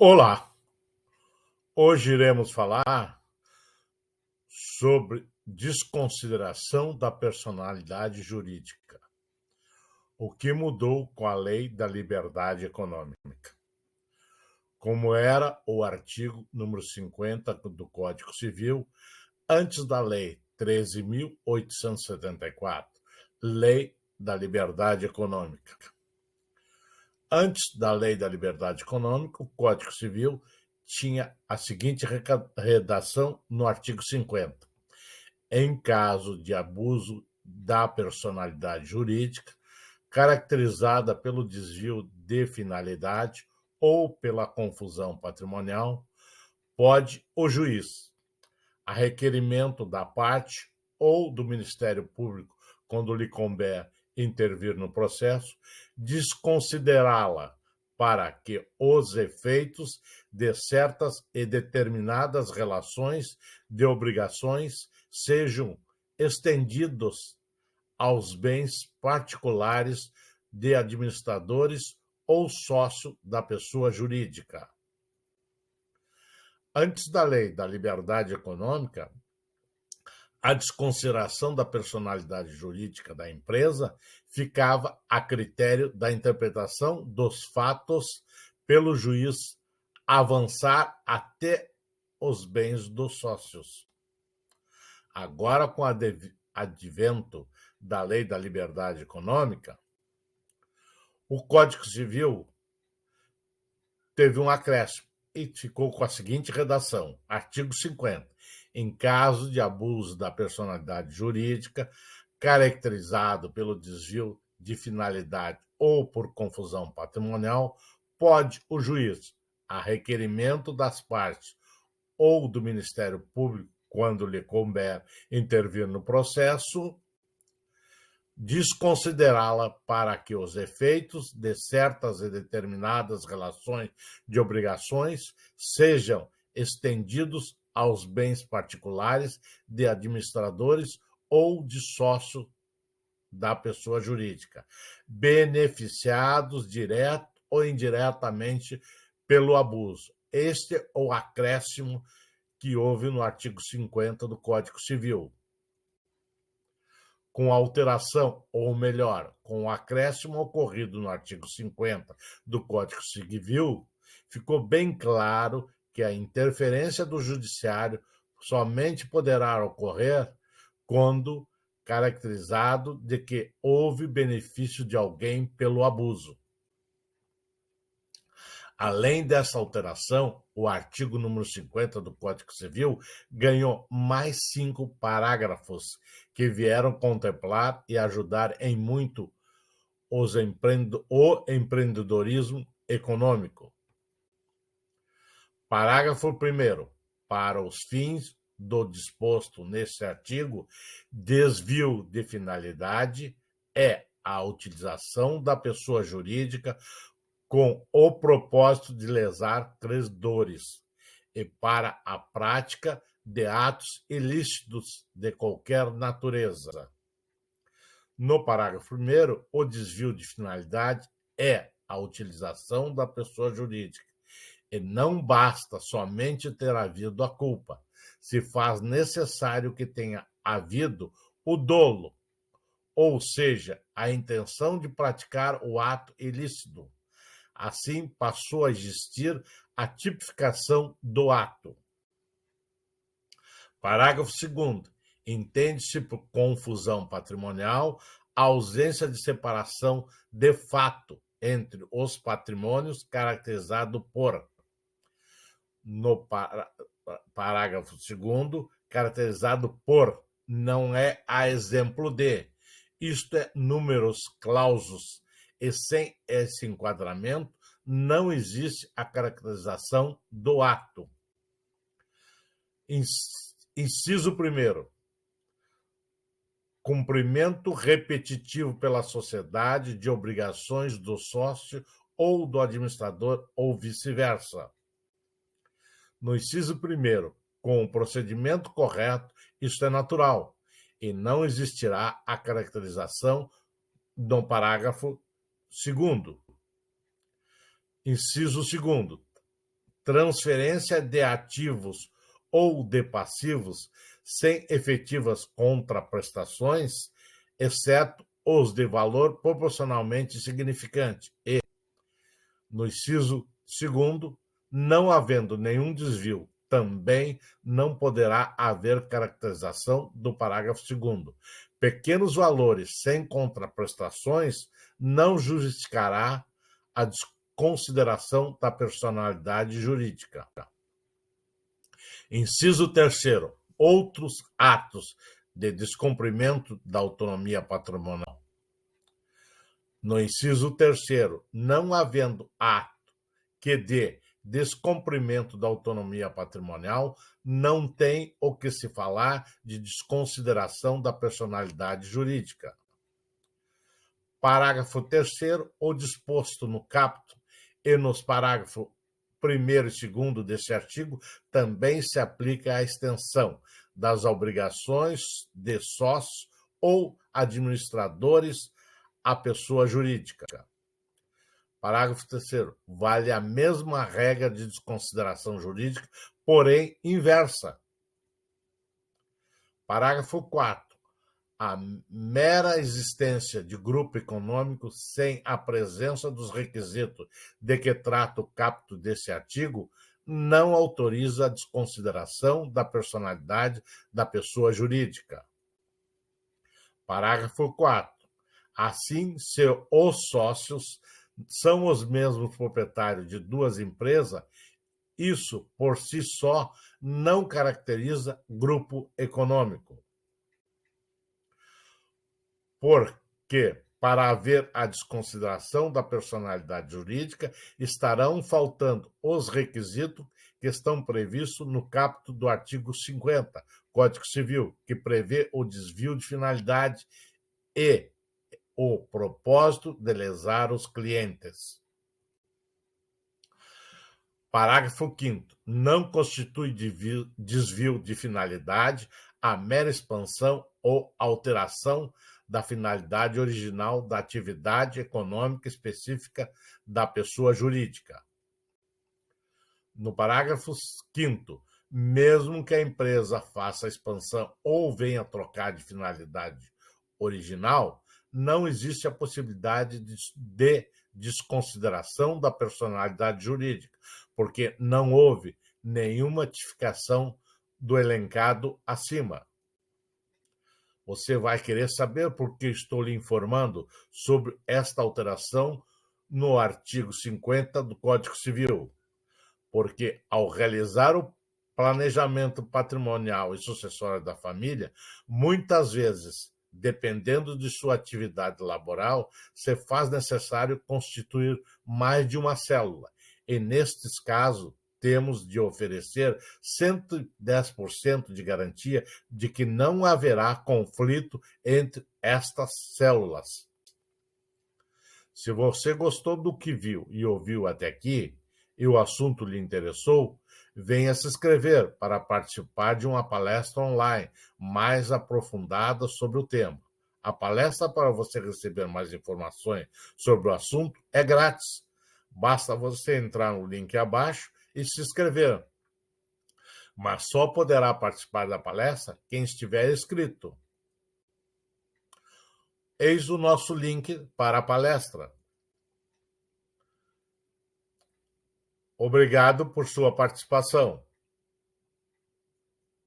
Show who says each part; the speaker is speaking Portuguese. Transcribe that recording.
Speaker 1: Olá, hoje iremos falar sobre desconsideração da personalidade jurídica. O que mudou com a Lei da Liberdade Econômica? Como era o artigo número 50 do Código Civil, antes da Lei 13.874, Lei da Liberdade Econômica. Antes da Lei da Liberdade Econômica, o Código Civil tinha a seguinte redação no artigo 50. Em caso de abuso da personalidade jurídica, caracterizada pelo desvio de finalidade ou pela confusão patrimonial, pode o juiz, a requerimento da parte ou do Ministério Público, quando lhe couber intervir no processo, desconsiderá-la para que os efeitos de certas e determinadas relações de obrigações sejam estendidos aos bens particulares de administradores ou sócio da pessoa jurídica. Antes da Lei da Liberdade Econômica, a desconsideração da personalidade jurídica da empresa ficava a critério da interpretação dos fatos pelo juiz avançar até os bens dos sócios. Agora, com o advento da Lei da Liberdade Econômica, o Código Civil teve um acréscimo e ficou com a seguinte redação: artigo 50. Em caso de abuso da personalidade jurídica, caracterizado pelo desvio de finalidade ou por confusão patrimonial, pode o juiz, a requerimento das partes ou do Ministério Público, quando lhe couber intervir no processo, desconsiderá-la para que os efeitos de certas e determinadas relações de obrigações sejam estendidos aos bens particulares de administradores ou de sócio da pessoa jurídica, beneficiados direto ou indiretamente pelo abuso. Este é o acréscimo que houve no artigo 50 do Código Civil. Com a alteração, ou melhor, com o acréscimo ocorrido no artigo 50 do Código Civil, ficou bem claro que a interferência do judiciário somente poderá ocorrer quando caracterizado de que houve benefício de alguém pelo abuso. Além dessa alteração, o artigo número 50 do Código Civil ganhou mais 5 parágrafos que vieram contemplar e ajudar em muito o empreendedorismo econômico. Parágrafo 1º. Para os fins do disposto neste artigo, desvio de finalidade é a utilização da pessoa jurídica com o propósito de lesar credores e para a prática de atos ilícitos de qualquer natureza. No parágrafo 1º, o desvio de finalidade é a utilização da pessoa jurídica, e não basta somente ter havido a culpa, se faz necessário que tenha havido o dolo, ou seja, a intenção de praticar o ato ilícito. Assim, passou a existir a tipificação do ato. Parágrafo 2º. Entende-se por confusão patrimonial a ausência de separação de fato entre os patrimônios caracterizado por, no parágrafo 2º, caracterizado por, não é a exemplo de, isto é, números clausos, e sem esse enquadramento, não existe a caracterização do ato. Inciso 1º. Cumprimento repetitivo pela sociedade de obrigações do sócio ou do administrador ou vice-versa. No inciso 1º, com o procedimento correto, isto é natural, e não existirá a caracterização do parágrafo 2º. Inciso 2º. transferência de ativos ou de passivos sem efetivas contraprestações, exceto os de valor proporcionalmente significante. E, no inciso 2º, não havendo nenhum desvio, também não poderá haver caracterização do parágrafo 2º. Pequenos valores sem contraprestações não justificará a desconsideração da personalidade jurídica. Inciso 3º. Outros atos de descumprimento da autonomia patrimonial. No inciso 3º, não havendo ato que dê descumprimento da autonomia patrimonial, não tem o que se falar de desconsideração da personalidade jurídica. Parágrafo 3º, o disposto no caput e nos parágrafos 1º e 2º deste artigo também se aplica à extensão das obrigações de sócios ou administradores à pessoa jurídica. Parágrafo 3º. Vale a mesma regra de desconsideração jurídica, porém inversa. Parágrafo 4º. A mera existência de grupo econômico sem a presença dos requisitos de que trata o caput desse artigo não autoriza a desconsideração da personalidade da pessoa jurídica. Parágrafo 4º. Assim, se os sócios são os mesmos proprietários de duas empresas, isso por si só não caracteriza grupo econômico. Porque, para haver a desconsideração da personalidade jurídica, estarão faltando os requisitos que estão previstos no caput do artigo 50, Código Civil, que prevê o desvio de finalidade e o propósito de lesar os clientes. Parágrafo 5º. Não constitui desvio de finalidade a mera expansão ou alteração da finalidade original da atividade econômica específica da pessoa jurídica. No parágrafo 5º, mesmo que a empresa faça a expansão ou venha trocar de finalidade original, não existe a possibilidade de desconsideração da personalidade jurídica, porque não houve nenhuma tipificação do elencado acima. Você vai querer saber por que estou lhe informando sobre esta alteração no artigo 50 do Código Civil. Porque, ao realizar o planejamento patrimonial e sucessório da família, muitas vezes, dependendo de sua atividade laboral, se faz necessário constituir mais de uma célula. E, nestes casos, temos de oferecer 110% de garantia de que não haverá conflito entre estas células. Se você gostou do que viu e ouviu até aqui, e o assunto lhe interessou, venha se inscrever para participar de uma palestra online mais aprofundada sobre o tema. A palestra, para você receber mais informações sobre o assunto, é grátis. Basta você entrar no link abaixo e se inscrever. Mas só poderá participar da palestra quem estiver inscrito. Eis o nosso link para a palestra. Obrigado por sua participação.